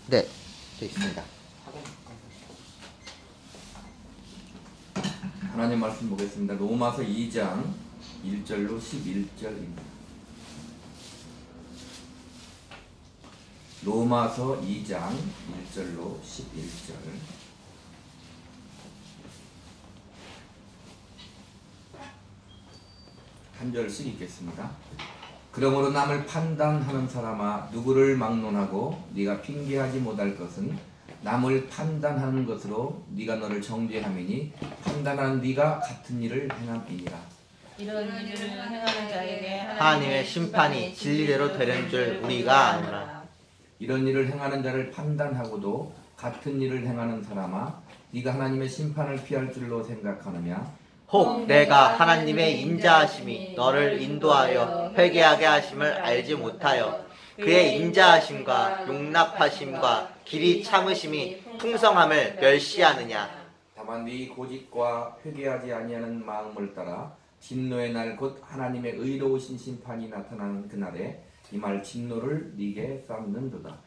네, 되어 있습니다. 하나님 말씀 보겠습니다. 로마서 2장 1절로 11절입니다. 로마서 2장 1절로 11절. 한 절씩 읽겠습니다. 그러므로 남을 판단하는 사람아, 누구를 막론하고 네가 핑계하지 못할 것은 남을 판단하는 것으로 네가 너를 정죄함이니 판단하는 네가 같은 일을 행함이니라. 이런 일을 행하는 자에게 하나님의 심판이 진리대로 되는 줄 우리가 아노라. 이런 일을 행하는 자를 판단하고도 같은 일을 행하는 사람아, 네가 하나님의 심판을 피할 줄로 생각하느냐? 혹 내가 하나님의 인자하심이 너를 인도하여 회개하게 하심을 알지 못하여 그의 인자하심과 용납하심과 길이 참으심이 풍성함을 멸시하느냐? 다만 네 고집과 회개하지 아니하는 마음을 따라 진노의 날 곧 하나님의 의로우신 심판이 나타나는 그날에 이 말 진노를 네게 쌓는도다.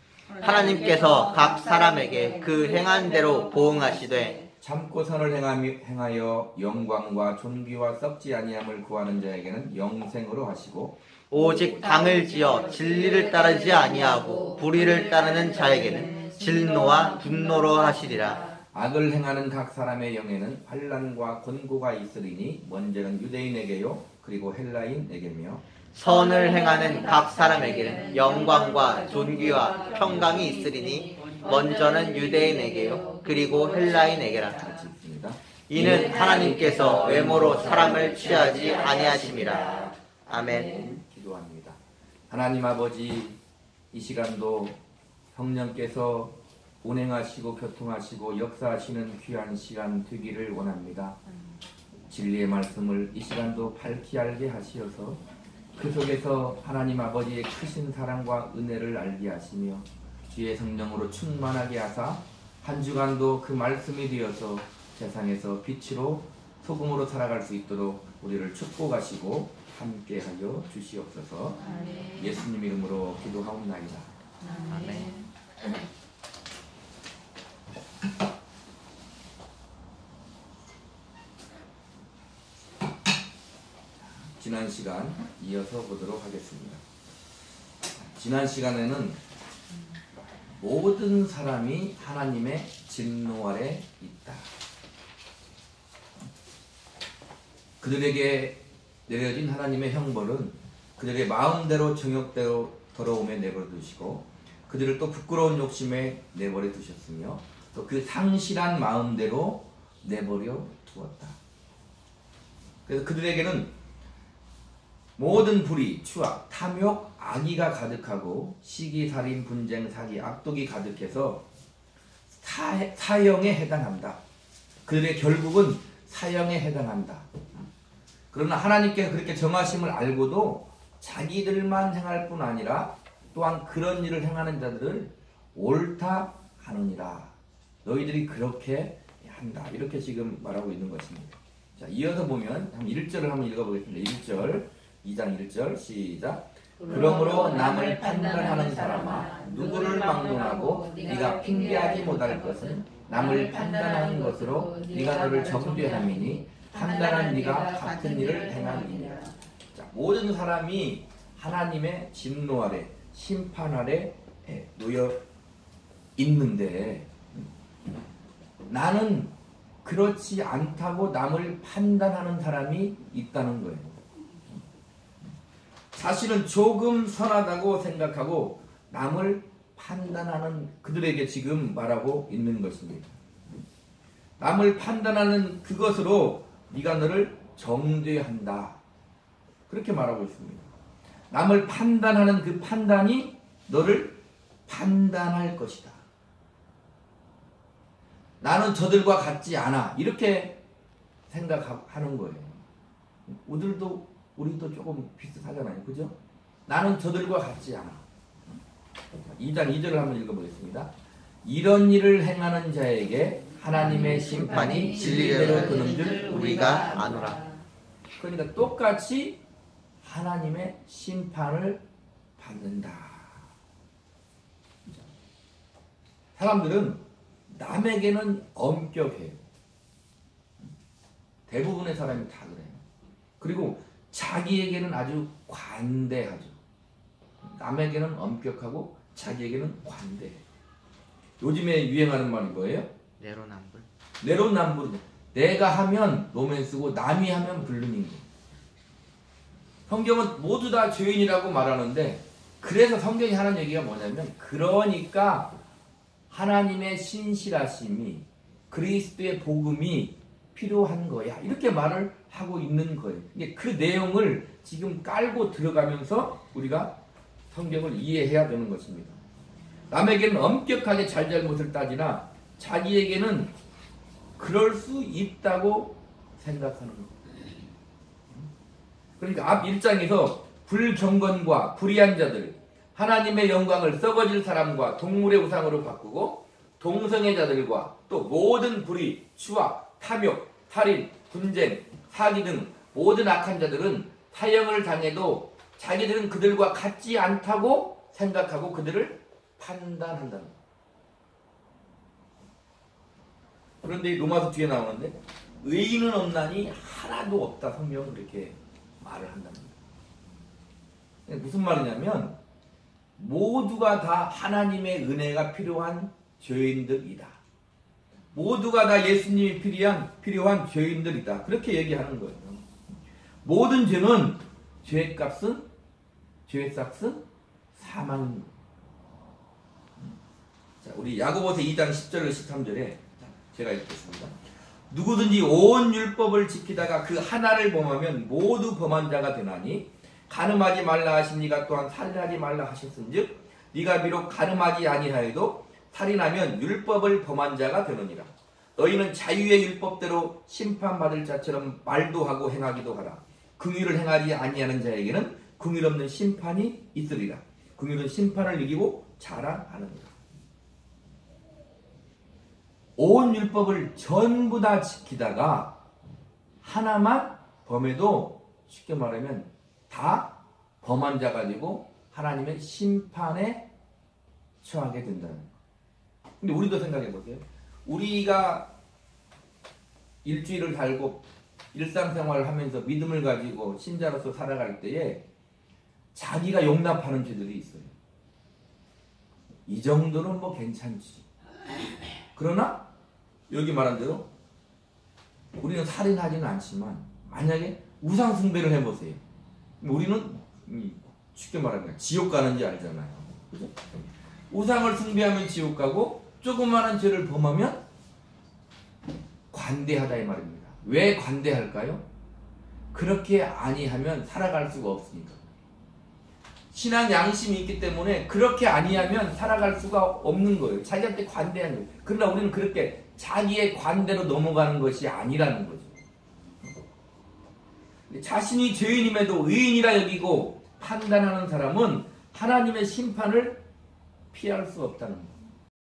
하나님께서 각 사람에게 그 행한 대로 보응하시되 참고 선을 행하여 영광과 존귀와 썩지 아니함을 구하는 자에게는 영생으로 하시고 오직 당을 지어 진리를 따르지 아니하고 불의를 따르는 자에게는 진노와 분노로 하시리라. 악을 행하는 각 사람의 영에는 환난과 곤고가 있으리니 먼저는 유대인에게요 그리고 헬라인에게며 선을 행하는 각 사람에게는 영광과 존귀와 평강이 있으리니 먼저는 유대인에게요 그리고 헬라인에게라. 같이 있습니다. 이는 하나님께서 외모로 사람을 취하지 아니하심이라. 아멘. 기도합니다. 하나님 아버지, 이 시간도 성령께서 운행하시고 교통하시고 역사하시는 귀한 시간 되기를 원합니다. 진리의 말씀을 이 시간도 밝히 알게 하시어서 그 속에서 하나님 아버지의 크신 사랑과 은혜를 알게 하시며 주의 성령으로 충만하게 하사 한 주간도 그 말씀이 되어서 세상에서 빛으로 소금으로 살아갈 수 있도록 우리를 축복하시고 함께하여 주시옵소서. 예수님 이름으로 기도하옵나이다. 아멘. 지난 시간 이어서 보도록 하겠습니다. 지난 시간에는 모든 사람이 하나님의 진노 아래 있다. 그들에게 내려진 하나님의 형벌은 그들의 마음대로 정욕대로 더러움에 내버려 두시고 그들을 또 부끄러운 욕심에 내버려 두셨으며 또 그 상실한 마음대로 내버려 두었다. 그래서 그들에게는 모든 불의, 추악, 탐욕, 악의가 가득하고 시기, 살인, 분쟁, 사기, 악독이 가득해서 사형에 해당한다. 그들의 결국은 사형에 해당한다. 그러나 하나님께서 그렇게 정하심을 알고도 자기들만 행할 뿐 아니라 또한 그런 일을 행하는 자들을 옳다 하느니라. 너희들이 그렇게 한다. 이렇게 지금 말하고 있는 것입니다. 자, 이어서 보면 1절을 한번 읽어보겠습니다. 1절, 2장 1절 시작. 그러므로 남을 판단하는 사람아, 누구를 막론하고 네가 핑계하지 못할 것은 남을 판단하는 것으로 네가 너를 정죄함이니 판단한 네가 같은 일을 행함이니라. 자, 모든 사람이 하나님의 진노 아래, 심판 아래 놓여 있는데 나는 그렇지 않다고 남을 판단하는 사람이 있다는 거예요. 사실은 조금 선하다고 생각하고 남을 판단하는 그들에게 지금 말하고 있는 것입니다. 남을 판단하는 그것으로 네가 너를 정죄한다. 그렇게 말하고 있습니다. 남을 판단하는 그 판단이 너를 판단할 것이다. 나는 저들과 같지 않아. 이렇게 생각하는 거예요. 우리도 조금 비슷하잖아요. 그죠? 나는 저들과 같지 않아. 2장 2절을 한번 읽어보겠습니다. 이런 일을 행하는 자에게 하나님의 심판이 진리대로 드는 줄 우리가 아노라. 그러니까 똑같이 하나님의 심판을 받는다. 사람들은 남에게는 엄격해요. 대부분의 사람이 다 그래요. 그리고 자기에게는 아주 관대하죠. 남에게는 엄격하고 자기에게는 관대해요. 요즘에 유행하는 말이 뭐예요? 내로남불. 내로남불이죠. 내가 하면 로맨스고 남이 하면 불륜인 거예요. 성경은 모두 다 죄인이라고 말하는데, 그래서 성경이 하는 얘기가 뭐냐면, 그러니까 하나님의 신실하심이, 그리스도의 복음이 필요한 거야, 이렇게 말을 하고 있는 거예요. 그 내용을 지금 깔고 들어가면서 우리가 성경을 이해해야 되는 것입니다. 남에게는 엄격하게 잘잘못을 따지나 자기에게는 그럴 수 있다고 생각하는 거예요. 그러니까 앞 1장에서 불경건과 불의한 자들, 하나님의 영광을 썩어질 사람과 동물의 우상으로 바꾸고, 동성애 자들과 또 모든 불의, 추악, 탐욕, 살인, 분쟁, 사기 등 모든 악한 자들은 사형을 당해도 자기들은 그들과 같지 않다고 생각하고 그들을 판단한다는 거예요. 그런데 로마서 뒤에 나오는데, 의인은 없나니 하나도 없다, 성경은 그렇게 말을 한답니다. 무슨 말이냐면, 모두가 다 하나님의 은혜가 필요한 죄인들이다. 모두가 다 예수님이 필요한 죄인들이다. 그렇게 얘기하는 거예요. 모든 죄는 죄값은 사망입니다. 자, 우리 야고보서 2장 10절 13절에 제가 읽겠습니다. 누구든지 온 율법을 지키다가 그 하나를 범하면 모두 범한 자가 되나니, 간음하지 말라 하신 이가 또한 살인하지 말라 하셨은즉 네가 비록 간음하지 아니하여도 살인하면 율법을 범한 자가 되느니라. 너희는 자유의 율법대로 심판받을 자처럼 말도 하고 행하기도 하라. 긍휼을 행하지 아니하는 자에게는 긍휼 없는 심판이 있으리라. 긍휼은 심판을 이기고 자랑하느니라. 온 율법을 전부 다 지키다가 하나만 범해도 쉽게 말하면 다 범한 자가 되고 하나님의 심판에 처하게 된다는 거예요. 근데 우리도 생각해 보세요. 우리가 일주일을 살고 일상생활을 하면서 믿음을 가지고 신자로서 살아갈 때에 자기가 용납하는 죄들이 있어요. 이 정도는 뭐 괜찮지. 그러나 여기 말한 대로 우리는 살인하지는 않지만 만약에 우상 숭배를 해보세요. 우리는 쉽게 말하면 지옥 가는지 알잖아요. 그죠? 우상을 숭배하면 지옥 가고 조그마한 죄를 범하면 관대하다 이 말입니다. 왜 관대할까요? 그렇게 아니하면 살아갈 수가 없으니까. 신앙 양심이 있기 때문에 그렇게 아니하면 살아갈 수가 없는 거예요. 자기한테 관대한 거예요. 그러나 우리는 그렇게 자기의 관대로 넘어가는 것이 아니라는 거죠. 자신이 죄인임에도 의인이라 여기고 판단하는 사람은 하나님의 심판을 피할 수 없다는 거예요.